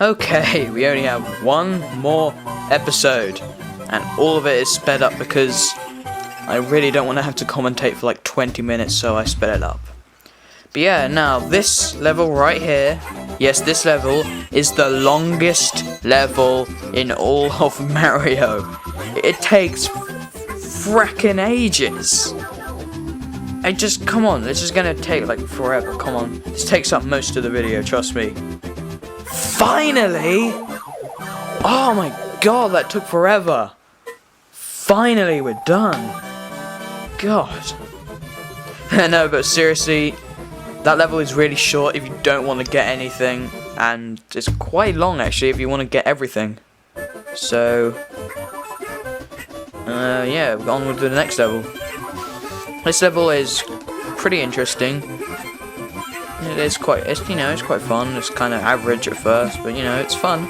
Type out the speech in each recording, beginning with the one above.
Okay, we only have one more episode, and all of it is sped up because I really don't want to have to commentate for like 20 minutes, so I sped it up. But yeah, now this level right here, yes, this level is the longest level in all of Mario. It takes fracking ages. Come on, this is gonna take like forever, come on. This takes up most of the video, trust me. Finally! Oh my god, that took forever. Finally, we're done. God. No, but seriously, that level is really short if you don't want to get anything, and it's quite long actually if you want to get everything. So, yeah, we're on with the next level. This level is pretty interesting. It's quite fun. It's kind of average at first, but it's fun.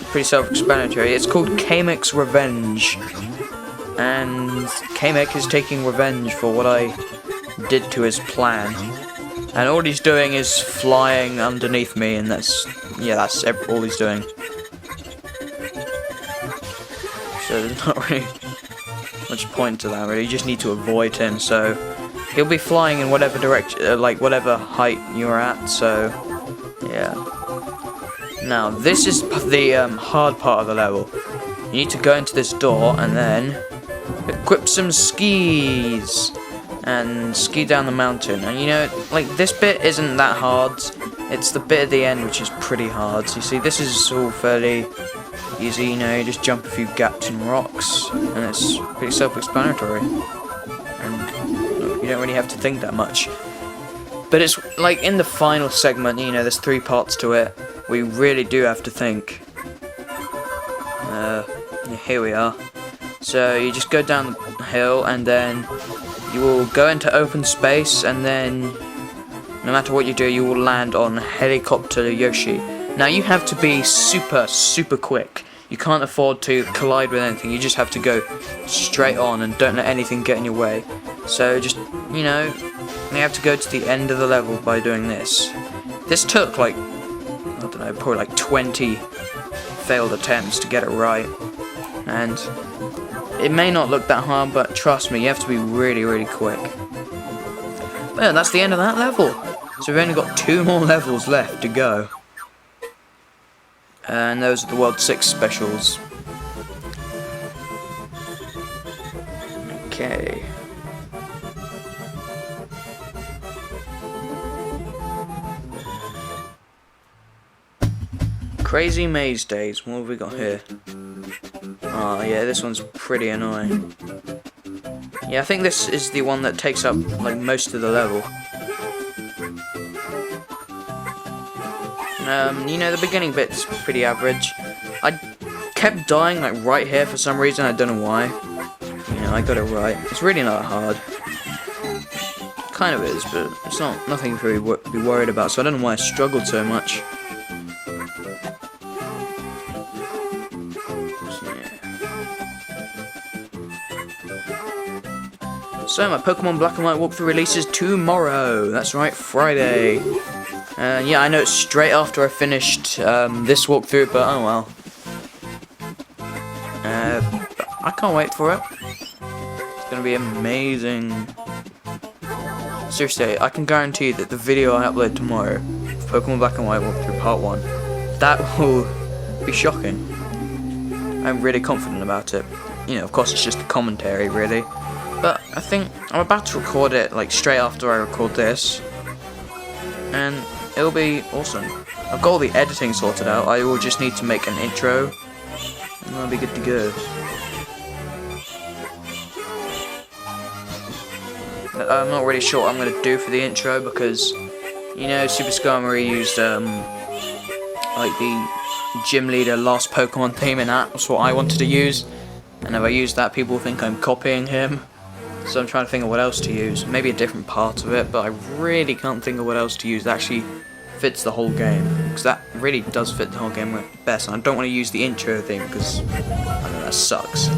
Pretty self-explanatory. It's called Kamek's Revenge, and Kamek is taking revenge for what I did to his plan, and all he's doing is flying underneath me, and that's all he's doing. So there's not really much point to that, really. You just need to avoid him. So he'll be flying in whatever direction, like whatever height you're at. So yeah. Now this is the hard part of the level. You need to go into this door and then equip some skis and ski down the mountain. And like this bit isn't that hard. It's the bit at the end which is pretty hard. So you see, this is all fairly easy. You just jump a few gaps in rocks, and it's pretty self-explanatory. And you don't really have to think that much. But it's like in the final segment, there's 3 parts to it. We really do have to think. Here we are. So you just go down the hill, and then you will go into open space, and then no matter what you do, you will land on Helicopter Yoshi. Now you have to be super quick. You can't afford to collide with anything. You just have to go straight on and don't let anything get in your way. So just, you have to go to the end of the level by doing this. This took like, I don't know, probably like 20 failed attempts to get it right. And it may not look that hard, but trust me, you have to be really quick. But yeah, that's the end of that level. So we've only got 2 more levels left to go. And those are the World 6 specials. Okay. Crazy Maze Days. What have we got here? Oh yeah, this one's pretty annoying. Yeah, I think this is the one that takes up like most of the level. The beginning bit's pretty average. I kept dying like right here for some reason. I don't know why. I got it right. It's really not hard. Kind of is, but it's nothing to really be worried about. So I don't know why I struggled so much. So my Pokemon Black and White walkthrough releases tomorrow. That's right, Friday. Yeah, I know it's straight after I finished this walkthrough, but oh well. I can't wait for it. It's gonna be amazing. Seriously, I can guarantee that the video I upload tomorrow, Pokemon Black and White walkthrough Part 1, that will be shocking. I'm really confident about it. Of course it's just a commentary, really. But I think I'm about to record it like straight after I record this, and it'll be awesome. I've got all the editing sorted out. I will just need to make an intro, and I'll be good to go. I'm not really sure what I'm going to do for the intro because, Super Skarmory used like the gym leader last Pokemon theme, and that's what I wanted to use. And if I use that, people think I'm copying him. So I'm trying to think of what else to use. Maybe a different part of it, but I really can't think of what else to use that actually fits the whole game. Because that really does fit the whole game best. And I don't want to use the intro thing because I know that sucks.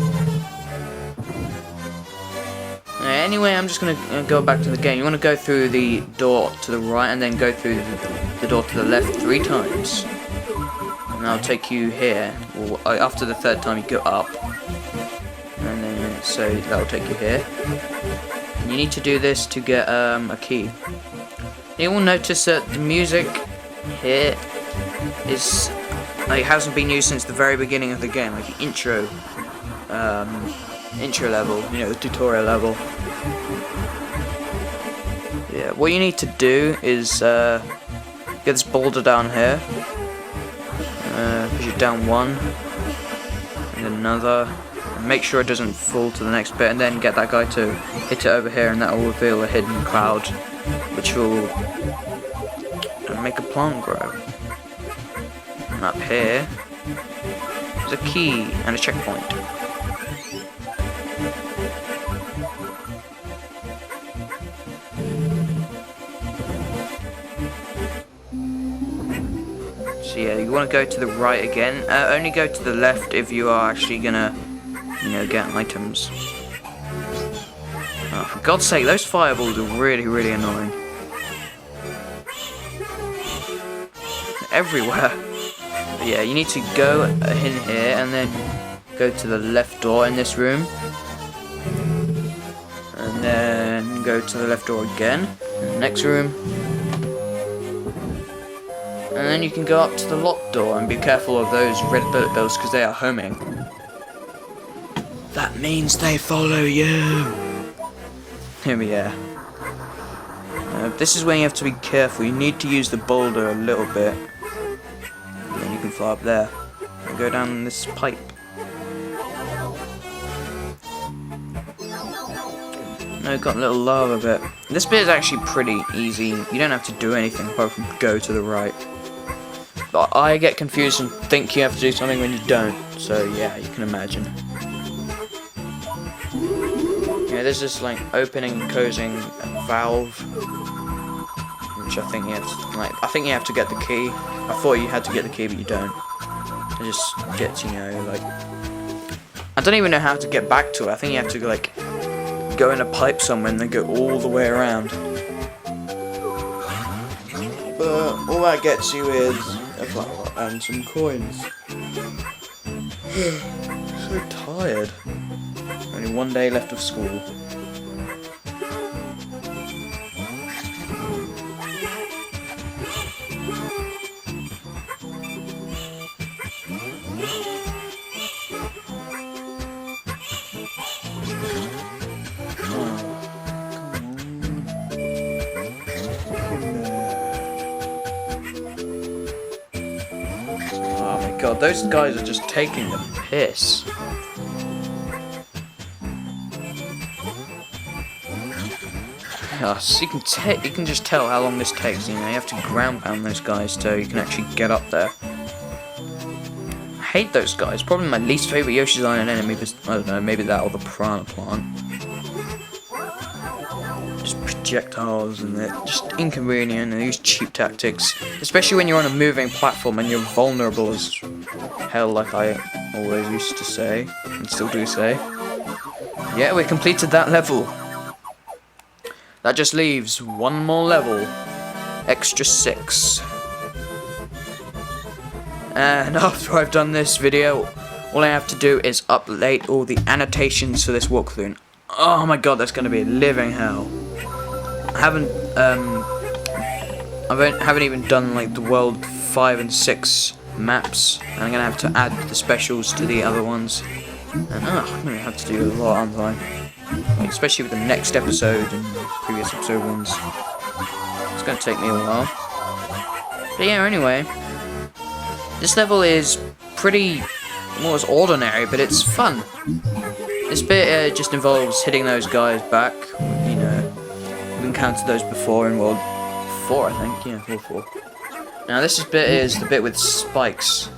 anyway, I'm just going to go back to the game. You want to go through the door to the right and then go through the door to the left 3 times. And I'll take you here. Well, after the 3rd time, you go up. And then, so that'll take you here. And you need to do this to get a key. You will notice that the music here is, like, hasn't been used since the very beginning of the game, like the intro level, you know, the tutorial level. Yeah, what you need to do is get this boulder down here, push it down 1, and then another, and make sure it doesn't fall to the next bit, and then get that guy to hit it over here, and that will reveal a hidden cloud, which will make a plant grow. And up here, there's a key and a checkpoint. So yeah, you want to go to the right again. Only go to the left if you are actually gonna, you know, get items. Oh, for God's sake, those fireballs are really, really annoying. Everywhere. But yeah, you need to go in here and then go to the left door in this room. And then go to the left door again in the next room. And then you can go up to the locked door and be careful of those red bullet bills because they are homing. That means they follow you. Here we are. This is when you have to be careful. You need to use the boulder a little bit. And then you can fly up there and go down this pipe. No, got a little lava bit. This bit is actually pretty easy. You don't have to do anything apart from go to the right. But I get confused and think you have to do something when you don't. So yeah, you can imagine. Yeah, there's this like opening and closing valve, which I think you have to, like, I think you have to get the key. I thought you had to get the key, but you don't. It just gets, you know, like, I don't even know how to get back to it. I think you have to like go in a pipe somewhere and then go all the way around. But all that gets you is a flower and some coins. So tired. Only 1 day left of school. God, those guys are just taking the piss. So you can just tell how long this takes. You know, you have to ground pound those guys so you can actually get up there. I hate those guys. Probably my least favorite Yoshi's Island enemy. But I don't know, maybe that or the piranha plant. Just projectiles, and they're just inconvenient, and they use cheap tactics, especially when you're on a moving platform and you're vulnerable as hell, like I always used to say and still do say. Yeah, we completed that level. That just leaves one more level, extra 6. And after I've done this video, all I have to do is update all the annotations for this walkthrough. And oh my god, that's going to be a living hell. I haven't even done like the world 5 and 6 maps, and I'm gonna have to add the specials to the other ones. And I'm gonna have to do a lot, aren't I? Like, especially with the next episode and previous episode ones. It's gonna take me a while. But yeah, anyway, this level is pretty, well, it's ordinary, but it's fun. This bit just involves hitting those guys back. You know, we've encountered those before in World 4, I think. Yeah, World 4. Now this bit is the bit with spikes.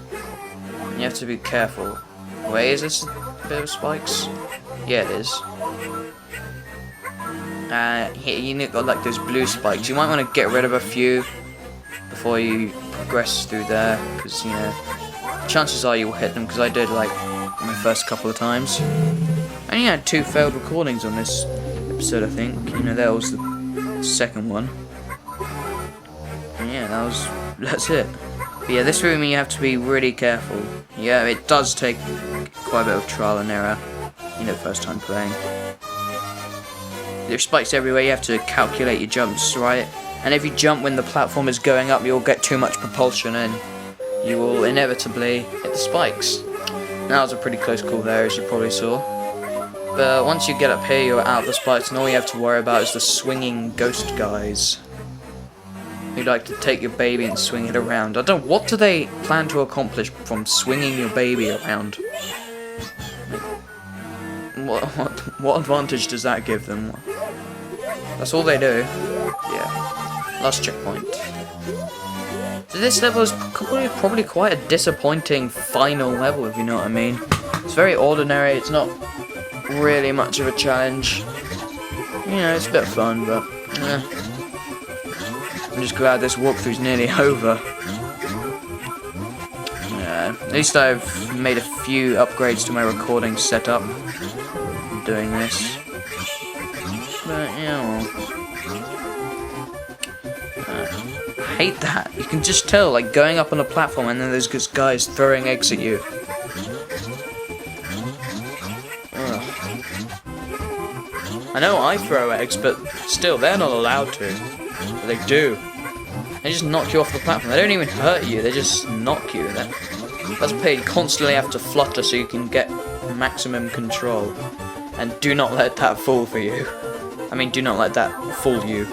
You have to be careful. Wait, is this a bit of spikes? Yeah, it is. Here you got like those blue spikes. You might want to get rid of a few before you progress through there, because you know, chances are you'll hit them. Because I did like my first couple of times. I only had 2 failed recordings on this episode, I think. You know, that was the second one. And yeah, that's it. But yeah, this room you have to be really careful. Yeah, it does take quite a bit of trial and error. You know, first time playing. There's spikes everywhere, you have to calculate your jumps, right? And if you jump when the platform is going up, you'll get too much propulsion and you will inevitably hit the spikes. That was a pretty close call there, as you probably saw. But once you get up here, you're out of the spikes, and all you have to worry about is the swinging ghost guys. Who like to take your baby and swing it around. I don't know, what do they plan to accomplish from swinging your baby around? What advantage does that give them? That's all they do. Yeah. Last checkpoint. So this level is probably quite a disappointing final level, if you know what I mean. It's very ordinary, it's not really much of a challenge. You know, it's a bit of fun, but I'm just glad this walkthrough's nearly over. Yeah, at least I've made a few upgrades to my recording setup doing this. But yeah, well. I hate that. You can just tell, like, going up on a platform and then there's just guys throwing eggs at you. Ugh. I know I throw eggs, but still, they're not allowed to. But they do. They just knock you off the platform. They don't even hurt you, they just knock you. That's why you constantly have to flutter so you can get maximum control. And do not let that fall for you. I mean, do not let that fool you.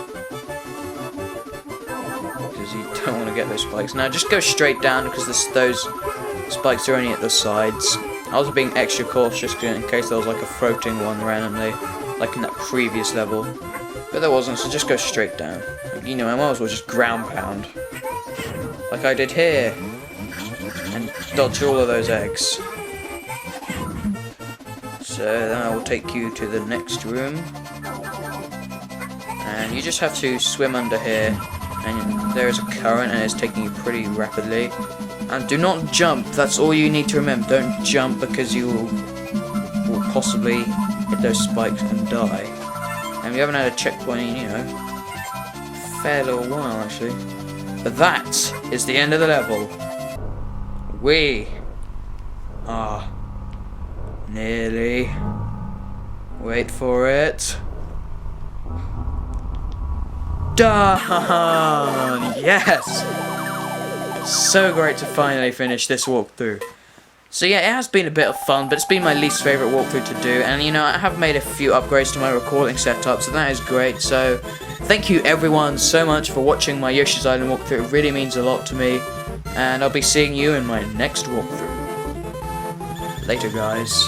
Because you don't want to get those spikes. Now, just go straight down, because those spikes are only at the sides. I was being extra cautious in case there was like a floating one randomly, like in that previous level. But there wasn't, so just go straight down. Like, you know, I might as well just ground pound. Like I did here. And dodge all of those eggs. So then I will take you to the next room. And you just have to swim under here. And there is a current and it's taking you pretty rapidly. And do not jump, that's all you need to remember. Don't jump because you will possibly hit those spikes and die. And we haven't had a checkpoint in, you know, a fair little while actually. But that is the end of the level. We are nearly, wait for it, done! Yes! So great to finally finish this walkthrough. So yeah, it has been a bit of fun, but it's been my least favourite walkthrough to do, and you know, I have made a few upgrades to my recording setup, so that is great. So thank you everyone so much for watching my Yoshi's Island walkthrough, it really means a lot to me, and I'll be seeing you in my next walkthrough. Later guys.